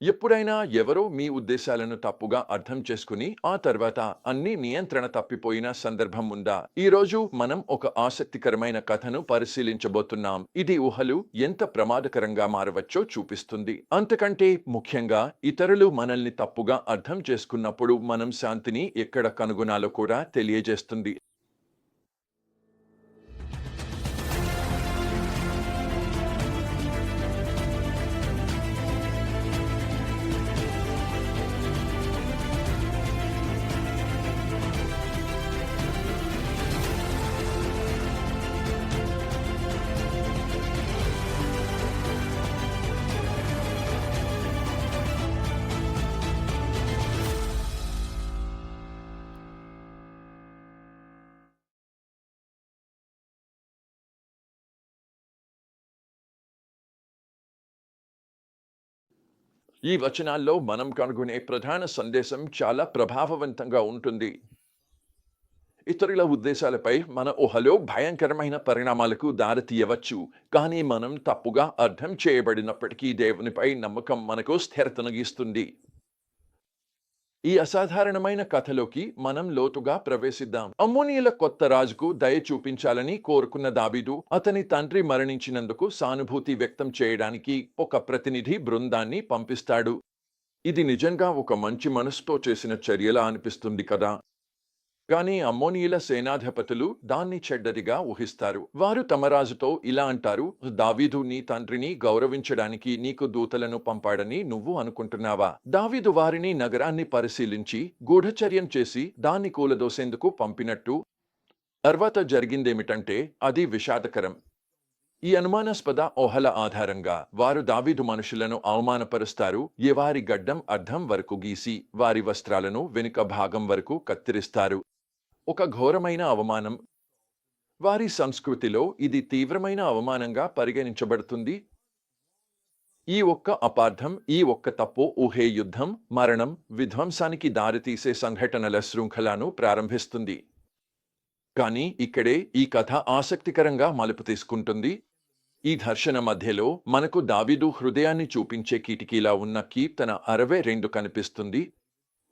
ఎప్పుడైనా ఎవరో మీ ఉద్దేశాలను తప్పుగా అర్థం చేసుకుని ఆ తర్వాత అన్ని నియంత్రణ తప్పిపోయిన సందర్భం ఉందా? ఈ రోజు మనం ఒక ఆసక్తికరమైన కథను పరిశీలించబోతున్నాం. ఇది ఊహలు ఎంత ప్రమాదకరంగా మారవచ్చో చూపిస్తుంది. అంతకంటే ముఖ్యంగా ఇతరులు మనల్ని తప్పుగా అర్థం చేసుకున్నప్పుడు మనం శాంతిని ఎక్కడ కనుగొనాలో కూడా తెలియజేస్తుంది. ఈ వచనాల్లో మనం కనుగొనే ప్రధాన సందేశం చాలా ప్రభావవంతంగా ఉంటుంది. ఇతరుల ఉద్దేశాలపై మన ఊహలో భయంకరమైన పరిణామాలకు దారితీయవచ్చు. కానీ మనం తప్పుగా అర్థం చేయబడినప్పటికీ దేవునిపై నమ్మకం మనకు స్థిరతను ఇస్తుంది. ఈ అసాధారణమైన కథలోకి మనం లోతుగా ప్రవేశిద్దాం. అమ్మోనీయుల కొత్త రాజుకు దయ చూపించాలని కోరుకున్న దావీదు అతని తండ్రి మరణించినందుకు సానుభూతి వ్యక్తం చేయడానికి ఒక ప్రతినిధి బృందాన్ని పంపిస్తాడు. ఇది నిజంగా ఒక మంచి మనసుతో చేసిన చర్యలా అనిపిస్తుంది కదా. కానీ అమ్మోనీయుల సేనాధిపతులు దాన్ని చెడ్డదిగా ఊహిస్తారు. వారు తమ రాజుతో ఇలా అంటారు: దావీదు నీ తండ్రిని గౌరవించడానికి నీకు దూతలను పంపాడని నువ్వు అనుకుంటున్నావా? దావీదు వారిని నగరాన్ని పరిశీలించి గూఢచర్యం చేసి దాన్ని కూలదోసేందుకు పంపినట్టు. తర్వాత జరిగిందేమిటంటే అది విషాదకరం. ఈ అనుమానాస్పద ఊహల ఆధారంగా వారు దావీదు మనుషులను అవమానపరుస్తారు. వారి గడ్డం అర్థం వరకు గీసి వారి వస్త్రాలను వెనుక భాగం వరకు కత్తిరిస్తారు. ఒక ఘోరమైన అవమానం. వారి సంస్కృతిలో ఇది తీవ్రమైన అవమానంగా పరిగణించబడుతుంది. ఈ ఒక్క అపార్థం, ఈ ఒక్క తప్పు ఊహే యుద్ధం, మరణం, విధ్వంసానికి దారితీసే సంఘటనల శృంఖలను ప్రారంభిస్తుంది. కానీ ఇక్కడే ఈ కథ ఆసక్తికరంగా మలుపు తీసుకుంటుంది. ఈ ఘర్షణ మధ్యలో మనకు దావీదు హృదయాన్ని చూపించే కిటికీలా ఉన్న కీర్తన 62 కనిపిస్తుంది.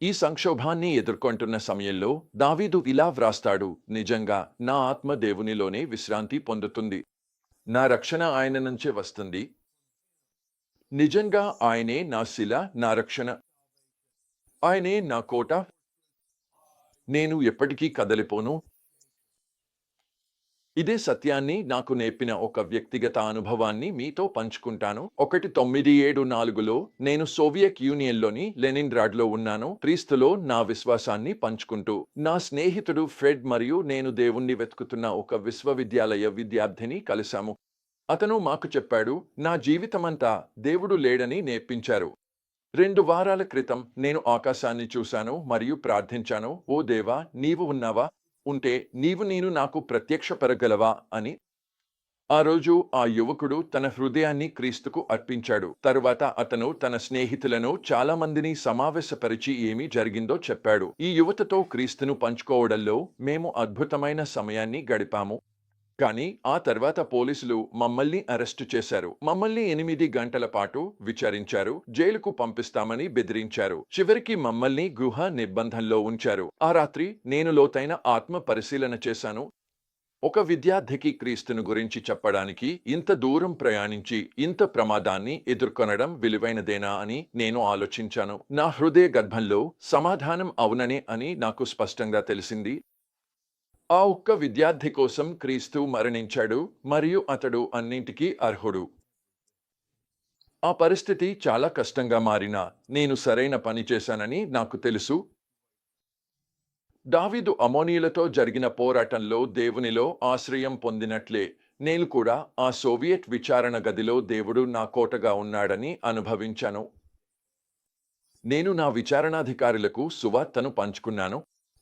ఈ సంక్షోభాన్ని ఎదుర్కొంటున్న సమయంలో దావీదు ఇలా వ్రాస్తాడు: నిజంగా నా ఆత్మ దేవునిలోనే విశ్రాంతి పొందుతుంది. నా రక్షణ ఆయన నుంచే వస్తుంది. నిజంగా ఆయనే నా శిల, నా రక్షణ. ఆయనే నా కోట. నేను ఎప్పటికీ కదలిపోను. ఇదే సత్యాన్ని నాకు నేర్పిన ఒక వ్యక్తిగత అనుభవాన్ని మీతో పంచుకుంటాను. 1974లో నేను సోవియట్ యూనియన్లోని లెనిన్గ్రాడ్లో ఉన్నాను. క్రీస్తులో నా విశ్వాసాన్ని పంచుకుంటూ నా స్నేహితుడు ఫ్రెడ్ మరియు నేను దేవుణ్ణి వెతుకుతున్న ఒక విశ్వవిద్యాలయ విద్యార్థిని కలిశాము. అతను మాకు చెప్పాడు, నా జీవితమంతా దేవుడు లేడని నేర్పించారు. 2 వారాల క్రితం నేను ఆకాశాన్ని చూశాను మరియు ప్రార్థించాను: ఓ దేవా, నీవు ఉన్నావా? ఉంటే నేను నాకు ప్రత్యక్షపరగలవా అని. ఆ రోజు ఆ యువకుడు తన హృదయాన్ని క్రీస్తుకు అర్పించాడు. తరువాత అతను తన స్నేహితులను చాలా మందిని సమావేశపరిచి ఏమి జరిగిందో చెప్పాడు. ఈ యువతతో క్రీస్తును పంచుకోవడంలో మేము అద్భుతమైన సమయాన్ని గడిపాము. కానీ ఆ తర్వాత పోలీసులు మమ్మల్ని అరెస్టు చేశారు. మమ్మల్ని 8 గంటల పాటు విచారించారు. జైలుకు పంపిస్తామని బెదిరించారు. చివరికి మమ్మల్ని గృహ నిర్బంధంలో ఉంచారు. ఆ రాత్రి నేను లోతైన ఆత్మ పరిశీలన చేశాను. ఒక విద్యార్థికి క్రీస్తును గురించి చెప్పడానికి ఇంత దూరం ప్రయాణించి ఇంత ప్రమాదాన్ని ఎదుర్కొనడం విలువైనదేనా అని నేను ఆలోచించాను. నా హృదయ గర్భంలో సమాధానం అవుననే అని నాకు స్పష్టంగా తెలిసింది. ఆ ఒక్క విద్యార్థి కోసం క్రీస్తు మరణించాడు మరియు అతడు అన్నింటికీ అర్హుడు. ఆ పరిస్థితి చాలా కష్టంగా మారినా నేను సరైన పని చేశానని నాకు తెలుసు. దావీదు అమోనీయులతో జరిగిన పోరాటంలో దేవునిలో ఆశ్రయం పొందినట్లే నేను కూడా ఆ సోవియట్ విచారణ గదిలో దేవుడు నా కోటగా ఉన్నాడని అనుభవించాను. నేను నా విచారణాధికారులకు సువార్తను పంచుకున్నాను.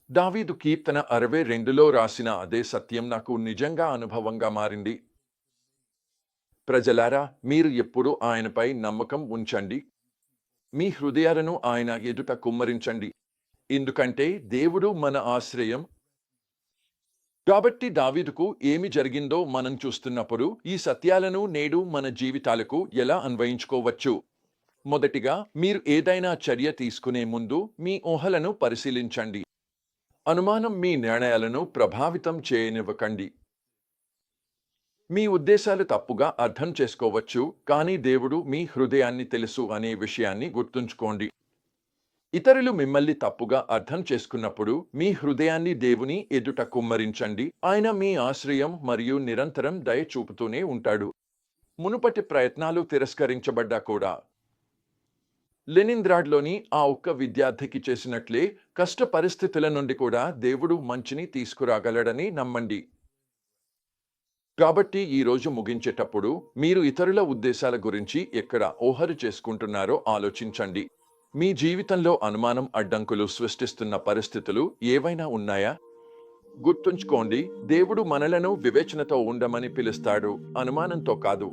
దావీదు కీర్తన 62లో రాసిన అదే సత్యం నాకు నిజంగా అనుభవంగా మారింది. ప్రజలారా, మీరు ఎప్పుడూ ఆయనపై నమ్మకం ఉంచండి. మీ హృదయాలను ఆయన ఎదుట కుమ్మరించండి. ఎందుకంటే దేవుడు మన ఆశ్రయం. కాబట్టి దావీదుకు ఏమి జరిగిందో మనం చూస్తున్నప్పుడు ఈ సత్యాలను నేడు మన జీవితాలకు ఎలా అన్వయించుకోవచ్చు? మొదటిగా, మీరు ఏదైనా చర్య తీసుకునే ముందు మీ ఊహలను పరిశీలించండి. అనుమానం మీ నిర్ణయాలను ప్రభావితం చేయనివ్వకండి. మీ ఉద్దేశాలు తప్పుగా అర్థం చేసుకోవచ్చు, కానీ దేవుడు మీ హృదయాన్ని తెలుసు అనే విషయాన్ని గుర్తుంచుకోండి. ఇతరులు మిమ్మల్ని తప్పుగా అర్థం చేసుకున్నప్పుడు మీ హృదయాన్ని దేవుని ఎదుట కుమ్మరించండి. ఆయన మీ ఆశ్రయం మరియు నిరంతరం దయ చూపుతూనే ఉంటాడు. మునుపటి ప్రయత్నాలు తిరస్కరించబడ్డా కూడా లెనిన్గ్రాడ్లోని ఆ ఒక్క విద్యార్థికి చేసినట్లే కష్ట పరిస్థితుల నుండి కూడా దేవుడు మంచిని తీసుకురాగలడని నమ్మండి. కాబట్టి ఈ రోజు ముగించేటప్పుడు మీరు ఇతరుల ఉద్దేశాల గురించి ఎక్కడ ఊహలు చేసుకుంటున్నారో ఆలోచించండి. మీ జీవితంలో అనుమానం అడ్డంకులు సృష్టిస్తున్న పరిస్థితులు ఏవైనా ఉన్నాయా? గుర్తుంచుకోండి, దేవుడు మనలను వివేచనతో ఉండమని పిలుస్తాడు, అనుమానంతో కాదు.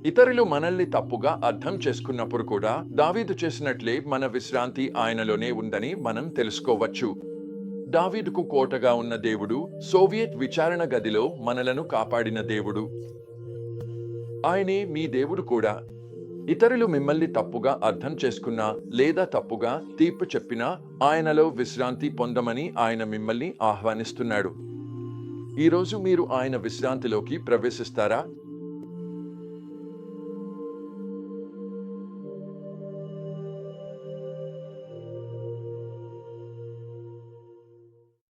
ఇతరులు మనల్ని తప్పుగా అర్థం చేసుకున్నప్పుడు కూడా దావీదు చేసినట్లే మన విశ్రాంతి ఆయనలోనే ఉందని మనం తెలుసుకోవచ్చు. దావీదుకు కోటగా ఉన్న దేవుడు, సోవియట్ విచారణ గదిలో మనలను కాపాడిన దేవుడు. ఆయనే మీ దేవుడు కూడా. ఇతరులు మిమ్మల్ని తప్పుగా అర్థం చేసుకున్నా లేదా తప్పుగా తీర్పు చెప్పినా ఆయనలో విశ్రాంతి పొందమని ఆయన మిమ్మల్ని ఆహ్వానిస్తున్నాడు. ఈరోజు మీరు ఆయన విశ్రాంతిలోకి ప్రవేశిస్తారా?